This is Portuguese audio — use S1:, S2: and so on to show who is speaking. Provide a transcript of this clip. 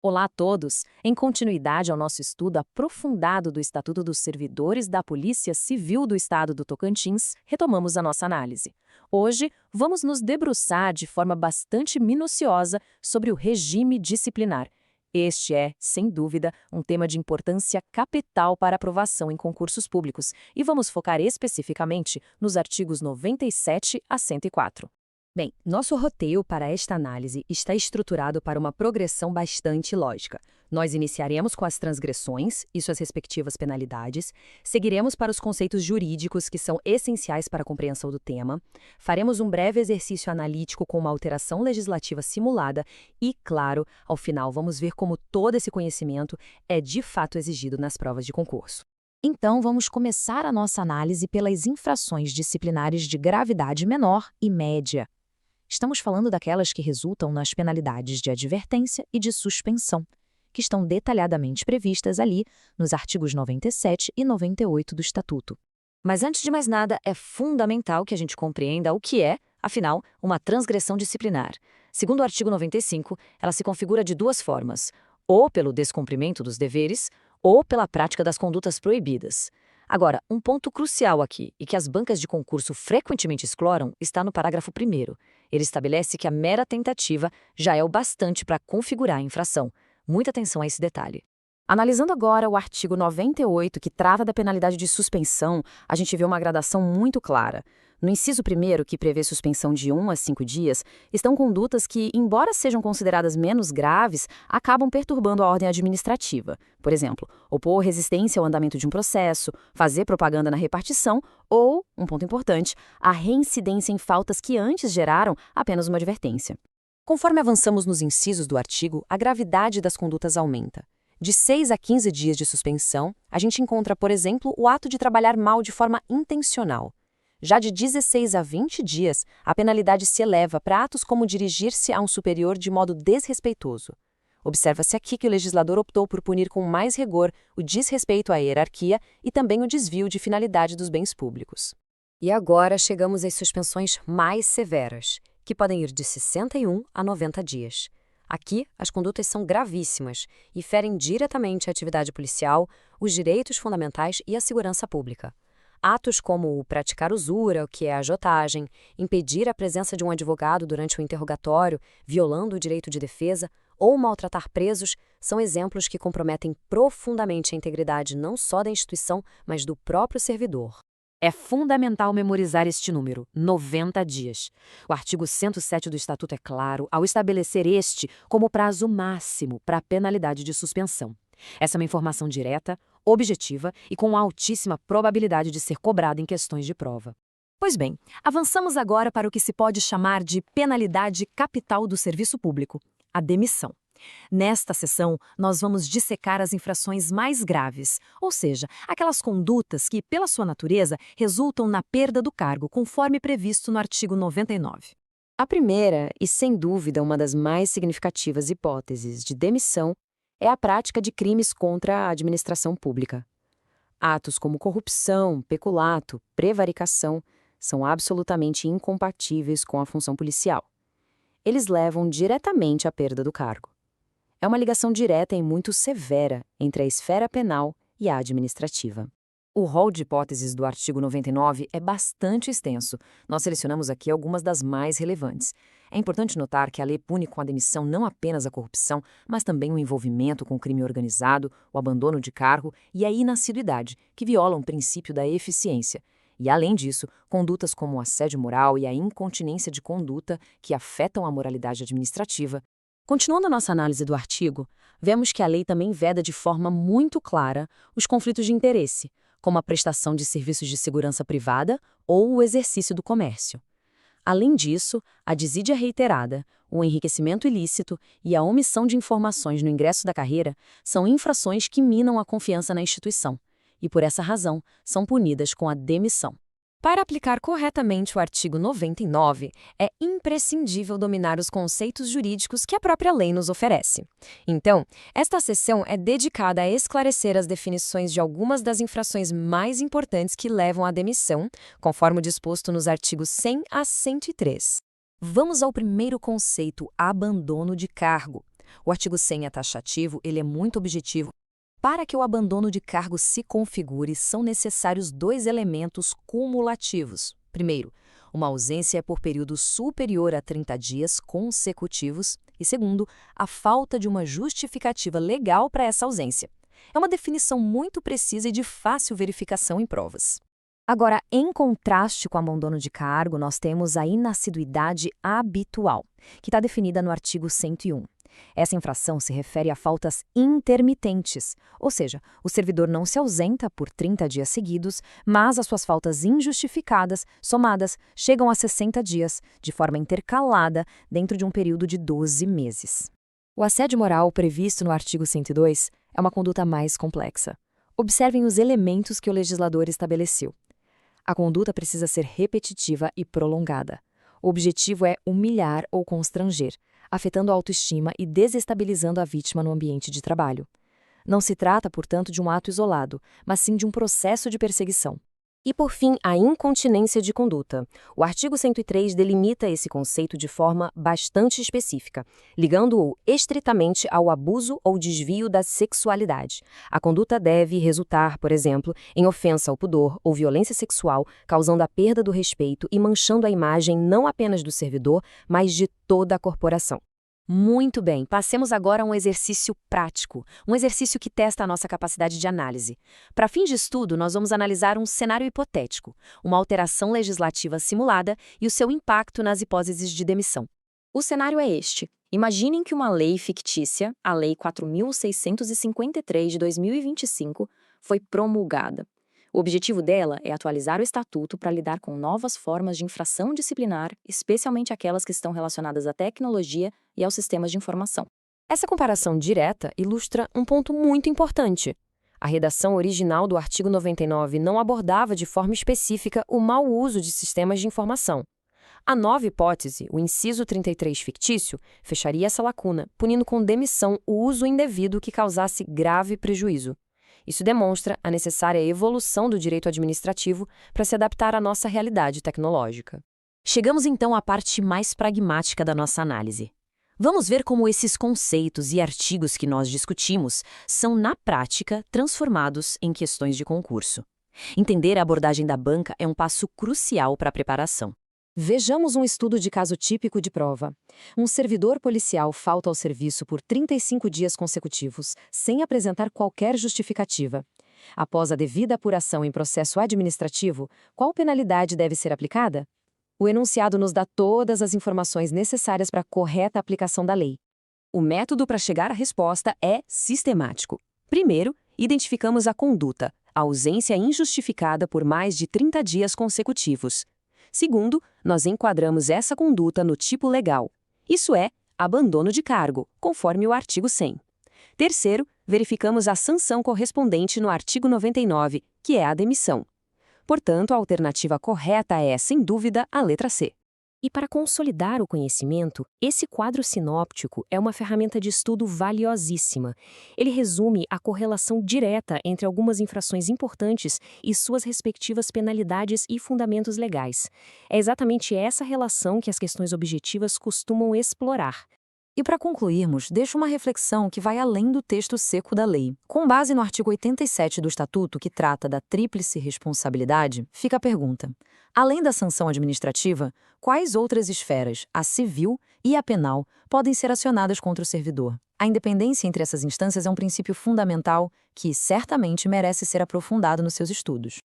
S1: Olá a todos! Em continuidade ao nosso estudo aprofundado do Estatuto dos Servidores da Polícia Civil do Estado do Tocantins, retomamos a nossa análise. Hoje, vamos nos debruçar de forma bastante minuciosa sobre o regime disciplinar. Este é, sem dúvida, um tema de importância capital para aprovação em concursos públicos e vamos focar especificamente nos artigos 97 a 104.
S2: Bem, nosso roteiro para esta análise está estruturado para uma progressão bastante lógica. Nós iniciaremos com as transgressões e suas respectivas penalidades, seguiremos para os conceitos jurídicos que são essenciais para a compreensão do tema, faremos um breve exercício analítico com uma alteração legislativa simulada e, claro, ao final vamos ver como todo esse conhecimento é de fato exigido nas provas de concurso.
S1: Então, vamos começar a nossa análise pelas infrações disciplinares de gravidade menor e média. Estamos falando daquelas que resultam nas penalidades de advertência e de suspensão, que estão detalhadamente previstas ali nos artigos 97 e 98 do Estatuto. Mas antes de mais nada, é fundamental que a gente compreenda o que é, afinal, uma transgressão disciplinar. Segundo o artigo 95, ela se configura de duas formas, ou pelo descumprimento dos deveres, ou pela prática das condutas proibidas. Agora, um ponto crucial aqui, e que as bancas de concurso frequentemente exploram, está no parágrafo 1º. Ele estabelece que a mera tentativa já é o bastante para configurar a infração. Muita atenção a esse detalhe. Analisando agora o artigo 98, que trata da penalidade de suspensão, a gente vê uma gradação muito clara. No inciso 1º, que prevê suspensão de 1 a 5 dias, estão condutas que, embora sejam consideradas menos graves, acabam perturbando a ordem administrativa. Por exemplo, opor resistência ao andamento de um processo, fazer propaganda na repartição ou, um ponto importante, a reincidência em faltas que antes geraram apenas uma advertência. Conforme avançamos nos incisos do artigo, a gravidade das condutas aumenta. De 6 a 15 dias de suspensão, a gente encontra, por exemplo, o ato de trabalhar mal de forma intencional. Já de 16 a 20 dias, a penalidade se eleva para atos como dirigir-se a um superior de modo desrespeitoso. Observa-se aqui que o legislador optou por punir com mais rigor o desrespeito à hierarquia e também o desvio de finalidade dos bens públicos. E agora chegamos às suspensões mais severas, que podem ir de 61 a 90 dias. Aqui, as condutas são gravíssimas e ferem diretamente a atividade policial, os direitos fundamentais e a segurança pública. Atos como praticar usura, o que é a ajotagem, impedir a presença de um advogado durante o interrogatório, violando o direito de defesa, ou maltratar presos, são exemplos que comprometem profundamente a integridade não só da instituição, mas do próprio servidor. É fundamental memorizar este número, 90 dias. O artigo 107 do Estatuto é claro ao estabelecer este como prazo máximo para a penalidade de suspensão. Essa é uma informação direta, objetiva e com altíssima probabilidade de ser cobrada em questões de prova. Pois bem, avançamos agora para o que se pode chamar de penalidade capital do serviço público, a demissão. Nesta sessão, nós vamos dissecar as infrações mais graves, ou seja, aquelas condutas que, pela sua natureza, resultam na perda do cargo, conforme previsto no artigo 99. A primeira, e sem dúvida uma das mais significativas hipóteses de demissão, é a prática de crimes contra a administração pública. Atos como corrupção, peculato, prevaricação são absolutamente incompatíveis com a função policial. Eles levam diretamente à perda do cargo. É uma ligação direta e muito severa entre a esfera penal e a administrativa. O rol de hipóteses do artigo 99 é bastante extenso. Nós selecionamos aqui algumas das mais relevantes. É importante notar que a lei pune com a demissão não apenas a corrupção, mas também o envolvimento com o crime organizado, o abandono de cargo e a inassiduidade, que violam o princípio da eficiência. E, além disso, condutas como o assédio moral e a incontinência de conduta, que afetam a moralidade administrativa. Continuando a nossa análise do artigo, vemos que a lei também veda de forma muito clara os conflitos de interesse, como a prestação de serviços de segurança privada ou o exercício do comércio. Além disso, a desídia reiterada, o enriquecimento ilícito e a omissão de informações no ingresso da carreira são infrações que minam a confiança na instituição e, por essa razão, são punidas com a demissão. Para aplicar corretamente o artigo 99, é imprescindível dominar os conceitos jurídicos que a própria lei nos oferece. Então, esta sessão é dedicada a esclarecer as definições de algumas das infrações mais importantes que levam à demissão, conforme o disposto nos artigos 100 a 103. Vamos ao primeiro conceito, abandono de cargo.
S2: O artigo 100 é taxativo, ele é muito objetivo. Para que o abandono de cargo se configure, são necessários dois elementos cumulativos. Primeiro, uma ausência por período superior a 30 dias consecutivos. E segundo, a falta de uma justificativa legal para essa ausência. É uma definição muito precisa e de fácil verificação em provas.
S1: Agora, em contraste com o abandono de cargo, nós temos a inassiduidade habitual, que está definida no artigo 101. Essa infração se refere a faltas intermitentes, ou seja, o servidor não se ausenta por 30 dias seguidos, mas as suas faltas injustificadas, somadas, chegam a 60 dias, de forma intercalada, dentro de um período de 12 meses. O assédio moral previsto no artigo 102 é uma conduta mais complexa. Observem os elementos que o legislador estabeleceu. A conduta precisa ser repetitiva e prolongada. O objetivo é humilhar ou constranger, afetando a autoestima e desestabilizando a vítima no ambiente de trabalho. Não se trata, portanto, de um ato isolado, mas sim de um processo de perseguição. E, por fim, a incontinência de conduta. O artigo 103 delimita esse conceito de forma bastante específica, ligando-o estritamente ao abuso ou desvio da sexualidade. A conduta deve resultar, por exemplo, em ofensa ao pudor ou violência sexual, causando a perda do respeito e manchando a imagem não apenas do servidor, mas de toda a corporação. Muito bem, passemos agora a um exercício prático, um exercício que testa a nossa capacidade de análise. Para fins de estudo, nós vamos analisar um cenário hipotético, uma alteração legislativa simulada e o seu impacto nas hipóteses de demissão. O cenário é este. Imaginem que uma lei fictícia, a Lei 4.653 de 2025, foi promulgada. O objetivo dela é atualizar o Estatuto para lidar com novas formas de infração disciplinar, especialmente aquelas que estão relacionadas à tecnologia e aos sistemas de informação.
S2: Essa comparação direta ilustra um ponto muito importante. A redação original do artigo 99 não abordava de forma específica o mau uso de sistemas de informação. A nova hipótese, o inciso 33 fictício, fecharia essa lacuna, punindo com demissão o uso indevido que causasse grave prejuízo. Isso demonstra a necessária evolução do direito administrativo para se adaptar à nossa realidade tecnológica.
S1: Chegamos então à parte mais pragmática da nossa análise. Vamos ver como esses conceitos e artigos que nós discutimos são, na prática, transformados em questões de concurso. Entender a abordagem da banca é um passo crucial para a preparação. Vejamos um estudo de caso típico de prova. Um servidor policial falta ao serviço por 35 dias consecutivos, sem apresentar qualquer justificativa. Após a devida apuração em processo administrativo, qual penalidade deve ser aplicada? O enunciado nos dá todas as informações necessárias para a correta aplicação da lei.
S2: O método para chegar à resposta é sistemático. Primeiro, identificamos a conduta, a ausência injustificada por mais de 30 dias consecutivos. Segundo, nós enquadramos essa conduta no tipo legal, isso é, abandono de cargo, conforme o artigo 100. Terceiro, verificamos a sanção correspondente no artigo 99, que é a demissão. Portanto, a alternativa correta é, sem dúvida, a letra C.
S3: E para consolidar o conhecimento, esse quadro sinóptico é uma ferramenta de estudo valiosíssima. Ele resume a correlação direta entre algumas infrações importantes e suas respectivas penalidades e fundamentos legais. É exatamente essa relação que as questões objetivas costumam explorar.
S1: E para concluirmos, deixo uma reflexão que vai além do texto seco da lei. Com base no artigo 87 do Estatuto, que trata da tríplice responsabilidade, fica a pergunta: além da sanção administrativa, quais outras esferas, a civil e a penal, podem ser acionadas contra o servidor? A independência entre essas instâncias é um princípio fundamental que certamente merece ser aprofundado nos seus estudos.